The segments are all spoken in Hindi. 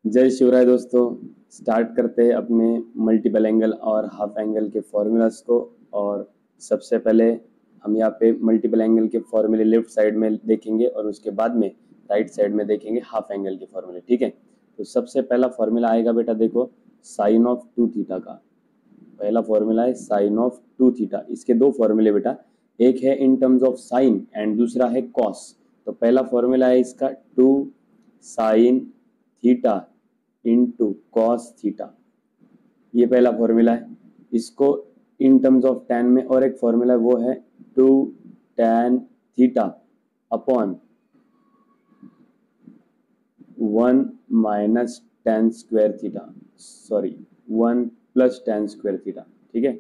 जय शिवराय दोस्तों। स्टार्ट करते हैं अपने मल्टीपल एंगल और हाफ एंगल के फॉर्मूलाज को। और सबसे पहले हम यहाँ पे मल्टीपल एंगल के फॉर्मूले लेफ्ट साइड में देखेंगे और उसके बाद में राइट साइड में देखेंगे हाफ एंगल के फॉर्मूले। ठीक है, तो सबसे पहला फॉर्मूला आएगा बेटा, देखो साइन ऑफ 2 थीटा का पहला फॉर्मूला है साइन ऑफ 2 थीटा। इसके दो फॉर्मूले बेटा, एक है in terms of sine and दूसरा है कॉस। तो पहला फॉर्मूला है इसका 2 sine theta into cos theta, ये पहला फॉर्मूला है। इसको इन टर्म्स ऑफ tan में और एक फॉर्मूला वो है 2 tan theta upon 1 minus tan square theta, sorry 1 plus tan square theta. ठीक है,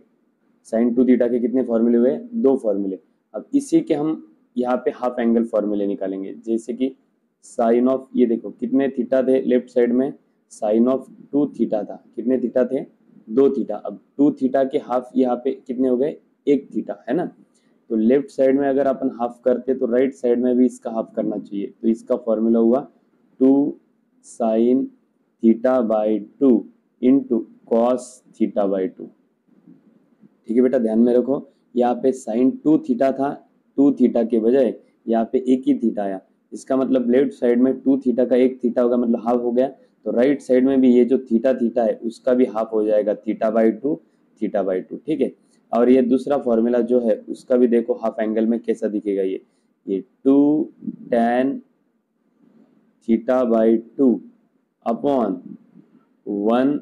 साइन 2 थीटा के कितने फॉर्मूले हुए? दो फॉर्मूले। अब इसी के हम यहाँ पे हाफ एंगल फॉर्मूले निकालेंगे, जैसे कि साइन ऑफ, ये देखो कितने थीटा थे लेफ्ट साइड में, साइन ऑफ 2 थीटा था। कितने थीटा थे? 2 थीटा। अब 2 थीटा के हाफ यहाँ पे कितने हो गए? 1 थीटा, है ना। तो लेफ्ट साइड में अगर अपन हाफ करते तो राइट साइड में भी इसका हाफ करना चाहिए। तो इसका फॉर्मूला हुआ 2 sine theta by 2 into cos theta by 2। ठीक है बेटा, ध्यान में रखो, यहाँ पे साइन 2 थीटा था, 2 थीटा के बजाय यहाँ पे एक ही थीटा आया। इसका मतलब लेफ्ट साइड में 2 थीटा का एक थीटा होगा, मतलब हाफ हो गया। तो राइट साइड में भी ये जो थीटा थीटा है उसका भी हाफ हो जाएगा, थीटा बाई 2 थीटा बाई 2। ठीक है, और ये दूसरा फॉर्मूला जो है उसका भी देखो हाफ एंगल में कैसा दिखेगा। ये 2 tan theta by 2 upon 1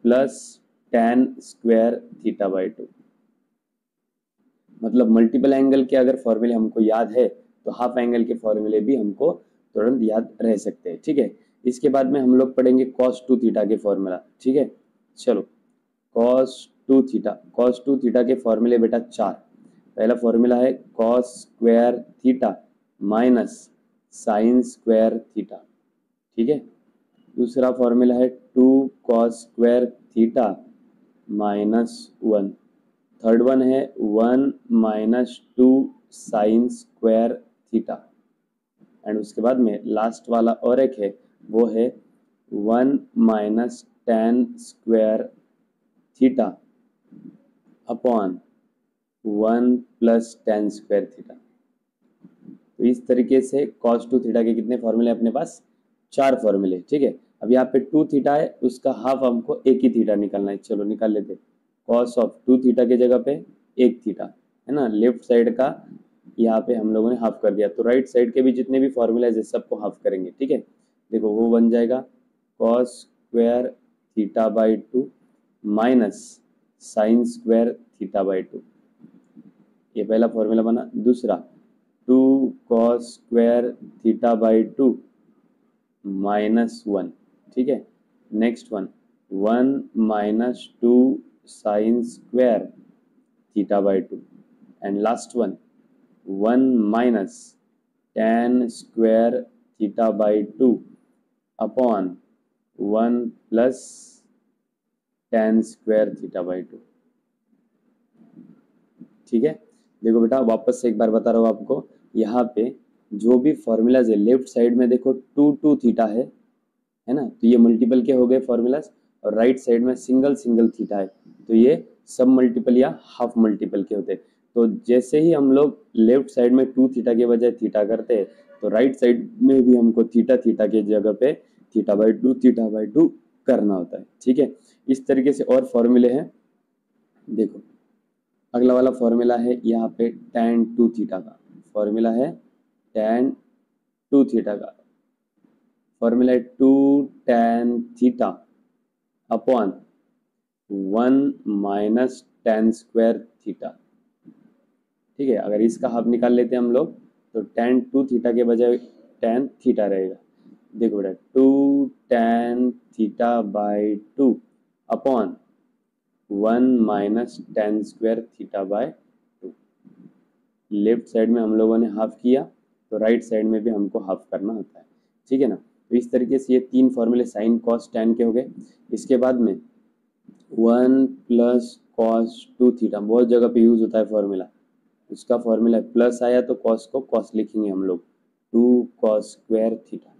plus tan square theta by 2। मतलब मल्टीपल एंगल के अगर फॉर्मूले हमको याद है तो हाफ एंगल के फॉर्मूले भी हमको तुरंत याद रह सकते हैं। ठीक है, इसके बाद में हम लोग पढ़ेंगे cos 2 थीटा के फॉर्मूला। ठीक है, चलो cos 2 थीटा, cos 2 थीटा के फॉर्मूले बेटा 4। पहला फॉर्मूला है cos square theta minus sine square theta. ठीक है, दूसरा फॉर्मूला है 2 cos square theta minus 1। Third one है 1 minus 2 sine square theta. And उसके बाद में लास्ट वाला और एक है, वो है 1 minus tan square theta upon 1 plus tan square theta. तो इस तरीके से cos 2 थीटा के कितने फॉर्मूले अपने पास? 4 फॉर्मूले। ठीक है, अब यहाँ पे 2 थीटा है, उसका हाफ हमको एक ही थीटा निकालना है। चलो निकाल लेते। cos ऑफ 2 थीटा के जगह पे एक थीटा, है ना, लेफ्ट साइड का यहाँ पे हम लोगों ने हाफ कर दिया। तो राइट साइड के भी जितने भी फॉर्मूले है सबको हाफ करेंगे। ठीक है, देखो वो बन जाएगा cos square theta by 2 minus sine square theta by 2। ये पहला फॉर्मूला बना। दूसरा 2 cos square theta by 2 minus 1। ठीक है, next one 1 minus 2 sine square theta by 2। And last one 1 minus tan square theta by 2 upon 1 plus tan square theta by 2। ठीक है, देखो बेटा वापस से एक बार बता रहा हूँ आपको, यहाँ पे जो भी फॉर्मूलाज है लेफ्ट साइड में देखो 2 2 थीटा है ना, तो ये मल्टीपल के हो गए फॉर्मूलाज। और राइट साइड में सिंगल सिंगल थीटा है, तो ये सब मल्टीपल या हाफ मल्टीपल के होते हैं। तो जैसे ही हम लोग लेफ्ट साइड में 2 थीटा के बजाय थीटा करते हैं, तो राइट साइड में भी हमको थीटा थीटा के जगह पे थीटा बाई 2 करना होता है। ठीक है, इस तरीके से और फॉर्मूले हैं। देखो अगला वाला फॉर्मूला है यहाँ पे tan 2 थीटा का फॉर्मूला है, tan 2 थीटा का फॉर्मूला है 2 tan theta upon 1 minus tan square theta. ठीक है, अगर इसका हाफ निकाल लेते हैं हम लोग तो tan 2 थीटा के बजाय tan थीटा रहेगा। देखो बेटा 2 tan theta by 2 upon 1 minus tan square theta by 2। Left side में हम लोगों ने हाफ किया, तो राइट साइड में भी हमको हाफ करना होता है। ठीक है ना, तो इस तरीके से ये 3 फॉर्मूले साइन कॉस टैन के हो गए। इसके बाद में 1 प्लस कॉस 2 थीटा बहुत जगह पे यूज होता है फॉर्मूला, उसका फॉर्मूला प्लस आया तो कॉस को कॉस लिखेंगे हम लोग, 2 cos square theta.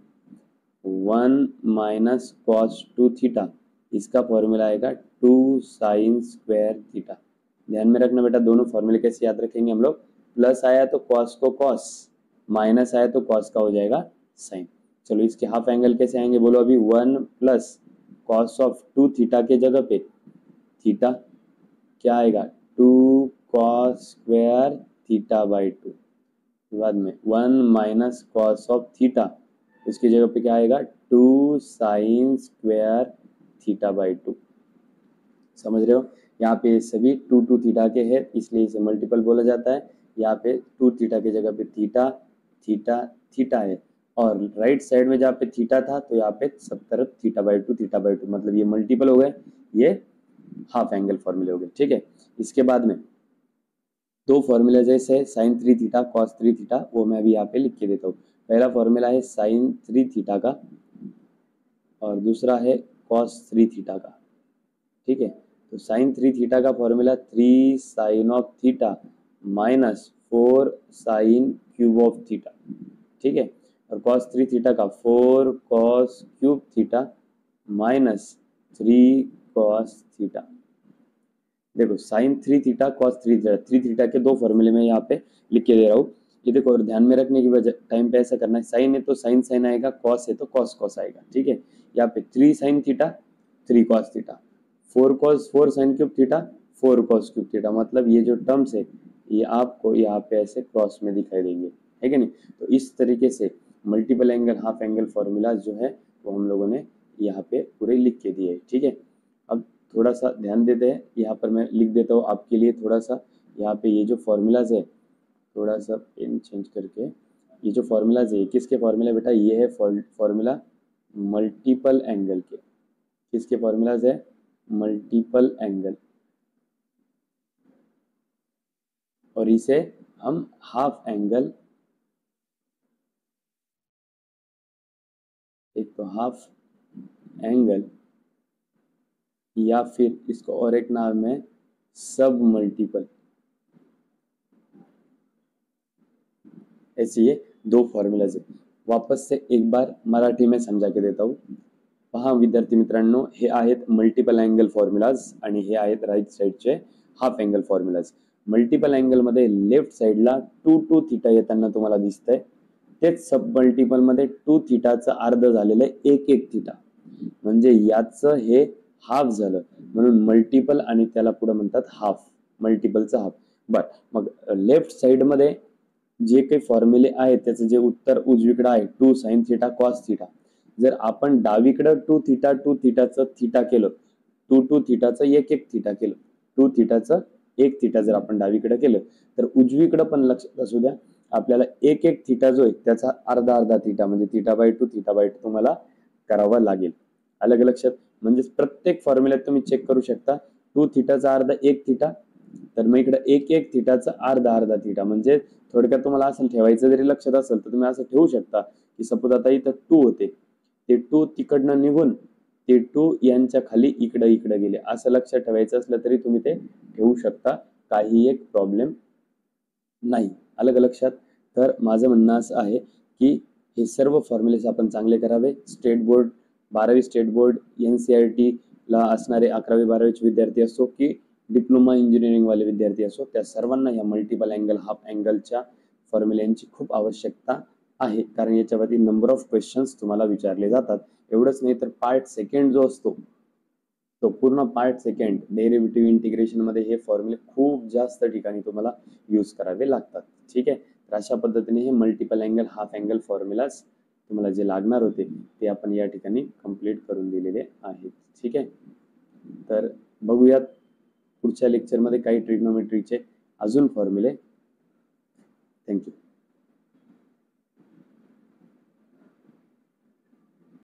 1 minus cos 2 theta, इसका फॉर्मूला आएगा 2 साइन स्क्वायर थीटा। ध्यान में रखना बेटा, दोनों फॉर्मूले कैसे याद रखेंगे हम लोग, प्लस आया तो कॉस को कॉस, माइनस आया तो कॉस का हो जाएगा साइन। चलो इसके हाफ एंगल कैसे आएंगे बोलो अभी, 1 प्लस कॉस ऑफ 2 थीटा के जगह पे थीटा क्या आएगा, 2 कॉस स्क्वायर थीटा बाई 2, बाद में 1 माइनस कॉस ऑफ थीटा, उसकी जगह पे क्या आएगा 2 साइन स्क्वायर थीटा बाई 2। समझ रहे हो, यहाँ पे सभी 2 थीटा के हैं इसलिए इसे मल्टीपल बोला जाता है। यहाँ पे 2 थीटा की जगह पे थीटा थीटा थीटा है, और राइट साइड में जहाँ पे थीटा था तो यहाँ पे सब तरफ थीटा बाई 2 मतलब ये मल्टीपल हो गए, ये हाफ एंगल फॉर्मूले हो गए। ठीक है, इसके बाद में दो फॉर्मूले जैसे साइन 3 थीटा कॉस 3 थीटा, वो मैं अभी यहाँ पे लिख के देता हूँ। पहला फॉर्मूला है साइन 3 थीटा का और दूसरा है कॉस 3 थीटा का। ठीक है, तो साइन 3 थीटा का formula 3 sine of theta minus 4 sine cube of theta. ठीक है, और कॉस 3 थीटा का 4 cos cube theta minus 3 cos theta. देखो साइन 3 थीटा कॉस 3 थीटा के दो फॉर्मूले में यहाँ पे लिख के दे रहा हूँ। ये देखो, और ध्यान में रखने की वजह टाइम पे ऐसा करना है, साइन है तो साइन साइन आएगा, कॉस है तो कॉस कॉस आएगा। ठीक है, यहाँ पे 3 sine theta 3 cos theta, 4 cos 4 sine cube theta 4 cos cube theta, मतलब ये जो टर्म्स है ये आपको यहाँ पे ऐसे क्रॉस में दिखाई देंगे, है कि नहीं। तो इस तरीके से multiple angle half angle formula जो है वो हम लोगों ने यहाँ पे पूरे लिख के दिए। ठीक है, अब थोड़ा सा ध्यान देते हैं, यहाँ पर मैं लिख देता हूँ आपके लिए थोड़ा सा। यहाँ पे ये जो फॉर्मूलाज है, थोड़ा सा पेन चेंज करके, ये जो फॉर्मूलाज है किसके फॉर्मूला बेटा, ये है फॉर्मूला मल्टीपल एंगल के। किसके फॉर्मूलाज है, मल्टीपल एंगल, और इसे हम हाफ एंगल, एक तो हाफ एंगल या फिर इसको और एक नाम है सब मल्टीपल, ऐसे ये दो फॉर्म्युलाज आहे। वापस से एक बार मराठी में समजा के देता हूँ। पहा विद्यार्थी मित्रांनो, हे आहेत मल्टिपल अँगल फॉर्म्युलाज आणि हे आहेत राईट साईडचे half angle formulas. Multiple angle मध्ये लेफ्ट साईडला 2 थीटा येताना तुम्हाला दिसतंय, तेच सब मल्टिपल मध्ये 2 थीटाचं अर्ध झालेलं आहे 1 थीटा, म्हणजे याचं हे हाफ झालं, म्हणून मल्टिपल आणि त्याला पुढे म्हणतात हाफ, मल्टिपलचा हाफ। बर, मग लेफ्ट साइड मध्ये जे काही फॉर्म्युले आहेत त्याचं जे उत्तर उजवीकडे आहे 2 साइन थीटा कॉस थीटा, जर आपण डावीकडे 2 थीटाचं थीटा केलं, 2 थीटाचं 1 थीटा केलं, 2 थीटाचं 1 थीटा जर आपण डावीकडे केलं, तर उजवीकडे पण लक्षात असू द्या आपल्याला 1 थीटा जो आहे त्याचा अर्धा थीटा म्हणजे थीटा बाय 2 तुम्हाला करावा लागेल। अलग लक्षात, म्हणजे प्रत्येक फॉर्म्युल्यात तुम्ही चेक करू शकता 2 थीटाचा अर्धा 1 थीटा, तर मग इकडे 1 थीटाचा अर्धा थीटा, म्हणजे थोडक्यात तुम्हाला असं ठेवायचं जरी लक्षात असेल तर तुम्ही असं ठेवू शकता की सपोज आता इथं 2 होते, ते 2 तिकडनं निघून ते 2 यांच्या खाली इकडे गेले, असं लक्षात ठेवायचं असलं तरी तुम्ही ते ठेवू शकता, काही एक प्रॉब्लेम नाही। अलग लक्षात, तर माझं म्हणणं असं आहे की हे सर्व फॉर्म्युलेस आपण चांगले करावे। स्टेट बोर्ड 12वी स्टेट बोर्ड NCERT ला असणारे 11वी 12वीचे विद्यार्थी असो की डिप्लोमा इंजिनिअरिंग वाले विद्यार्थी असो, त्या सर्वांना या मल्टिपल अँगल हाफ अँगलच्या फॉर्म्युल्यांची खूप आवश्यकता आहे, कारण याच्यावरती नंबर ऑफ क्वेश्चन्स तुम्हाला विचारले जातात। एवढंच नाही तर पार्ट सेकंड जो असतो तो पूर्ण पार्ट सेकंड डेरिव्हेटिव्ह इंटिग्रेशन मध्ये हे फॉर्म्युले खूप जास्त ठिकाणी तुम्हाला यूज करावे लागतात। ठीक आहे, तर अशा पद्धतीने हे multiple angle half angle formulas तुम्हाला जे लागणार होते ते आपण या ठिकाणी कंप्लीट करून दिलेले आहेत। ठीक आहे, तर बघूयात पुढच्या लेक्चरमध्ये काही ट्रिग्नोमेट्रीचे अजून फॉर्म्युले। थँक्यू।